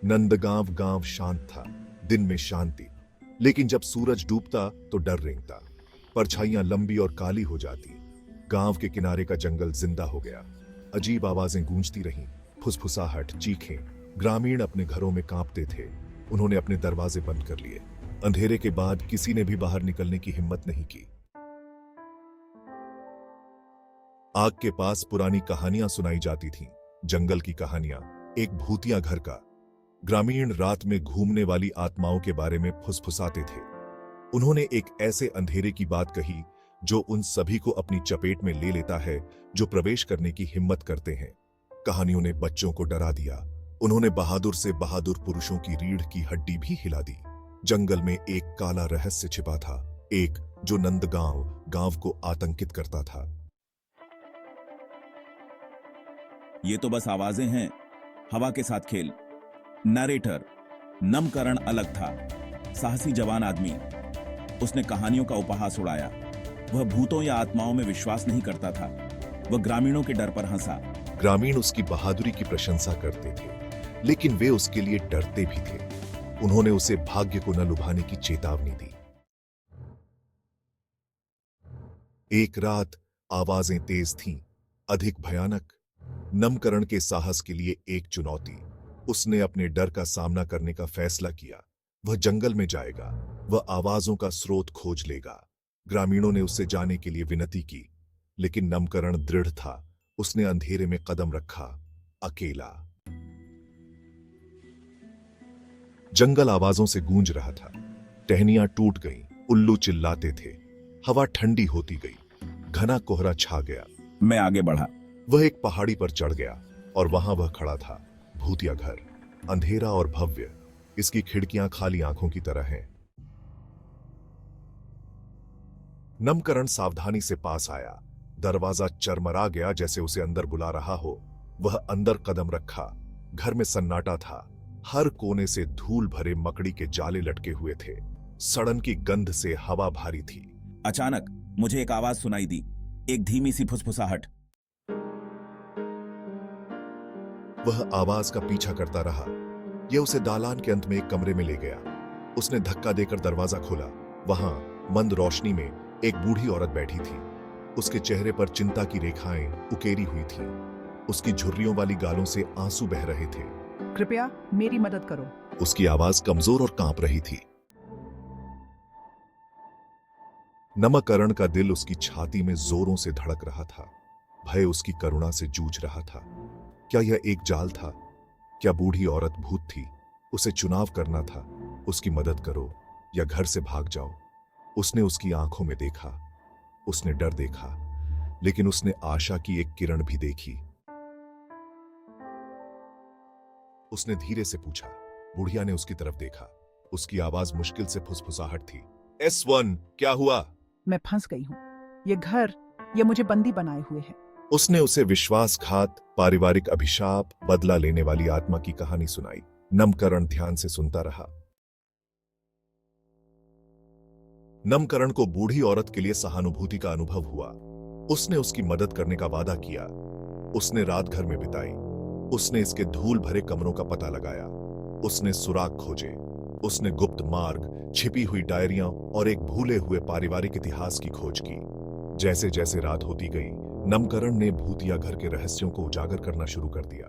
नंदगांव गांव शांत था, दिन में शांति, लेकिन जब सूरज डूबता तो डर रेंगता। परछाइयां लंबी और काली हो जाती। गांव के किनारे का जंगल जिंदा हो गया। अजीब आवाजें गूंजती रहीं, फुसफुसाहट, चीखें। ग्रामीण अपने घरों में कांपते थे। उन्होंने अपने दरवाजे बंद कर लिए। अंधेरे के बाद किसी ने भी बाहर निकलने की हिम्मत नहीं की। आग के पास पुरानी कहानियां सुनाई जाती थीं, जंगल की कहानियां, एक भूतिया घर का। ग्रामीण रात में घूमने वाली आत्माओं के बारे में फुसफुसाते थे। उन्होंने एक ऐसे अंधेरे की बात कही जो उन सभी को अपनी चपेट में ले लेता है जो प्रवेश करने की हिम्मत करते हैं। कहानियों ने बच्चों को डरा दिया। उन्होंने बहादुर से बहादुर पुरुषों की रीढ़ की हड्डी भी हिला दी। जंगल में एक काला रहस्य छिपा था, एक जो नंदगांव गांव को आतंकित करता था। ये तो बस आवाजें हैं, हवा के साथ खेल। नरेटर नमकरण अलग था, साहसी जवान आदमी। उसने कहानियों का उपहास उड़ाया। वह भूतों या आत्माओं में विश्वास नहीं करता था। वह ग्रामीणों के डर पर हंसा। ग्रामीण उसकी बहादुरी की प्रशंसा करते थे, लेकिन वे उसके लिए डरते भी थे। उन्होंने उसे भाग्य को न लुभाने की चेतावनी दी। एक रात आवाजें तेज थीं, अधिक भयानक। नमकरण के साहस के लिए एक चुनौती। उसने अपने डर का सामना करने का फैसला किया। वह जंगल में जाएगा, वह आवाजों का स्रोत खोज लेगा। ग्रामीणों ने उससे जाने के लिए विनती की, लेकिन नमकरण दृढ़ था। उसने अंधेरे में कदम रखा, अकेला। जंगल आवाजों से गूंज रहा था। टहनियां टूट गईं, उल्लू चिल्लाते थे। हवा ठंडी होती गई, घना कोहरा छा गया। मैं आगे बढ़ा। वह एक पहाड़ी पर चढ़ गया और वहां वह खड़ा था, भूतिया घर, अंधेरा और भव्य। इसकी खिड़कियां खाली आंखों की तरह हैं। नमकरण सावधानी से पास आया। दरवाजा चरमरा गया, जैसे उसे अंदर बुला रहा हो। वह अंदर कदम रखा। घर में सन्नाटा था। हर कोने से धूल भरे मकड़ी के जाले लटके हुए थे। सड़न की गंध से हवा भारी थी। अचानक मुझे एक आवाज सुनाई दी, एक धीमी सी फुसफुसाहट। वह आवाज का पीछा करता रहा। यह उसे दालान के अंत में एक कमरे में ले गया। उसने धक्का देकर दरवाजा खोला। वहां मंद रोशनी में एक बूढ़ी औरत बैठी थी। उसके चेहरे पर चिंता की रेखाएं उकेरी हुई थीं। उसकी झुर्रियों वाली गालों से आंसू बह रहे थे। कृपया मेरी मदद करो। उसकी आवाज कमजोर और कांप रही थी। नमकरण का दिल उसकी छाती में जोरों से धड़क रहा था। भय उसकी करुणा से जूझ रहा था। क्या यह एक जाल था? क्या बूढ़ी औरत भूत थी? उसे चुनाव करना था, उसकी मदद करो या घर से भाग जाओ। उसने उसकी आंखों में देखा। उसने डर देखा, लेकिन उसने आशा की एक किरण भी देखी। उसने धीरे से पूछा। बुढ़िया ने उसकी तरफ देखा। उसकी आवाज मुश्किल से फुसफुसाहट थी। S1, क्या हुआ? मैं फंस गई हूँ। ये मुझे बंदी बनाए हुए है। उसने उसे विश्वासघात, पारिवारिक अभिशाप, बदला लेने वाली आत्मा की कहानी सुनाई। नमकरण ध्यान से सुनता रहा। नमकरण को बूढ़ी औरत के लिए सहानुभूति का अनुभव हुआ। उसने उसकी मदद करने का वादा किया। उसने रात घर में बिताई। उसने इसके धूल भरे कमरों का पता लगाया। उसने सुराग खोजे। उसने गुप्त मार्ग, छिपी हुई डायरियां और एक भूले हुए पारिवारिक इतिहास की खोज की। जैसे जैसे रात होती गई, नमकरण ने भूतिया घर के रहस्यों को उजागर करना शुरू कर दिया।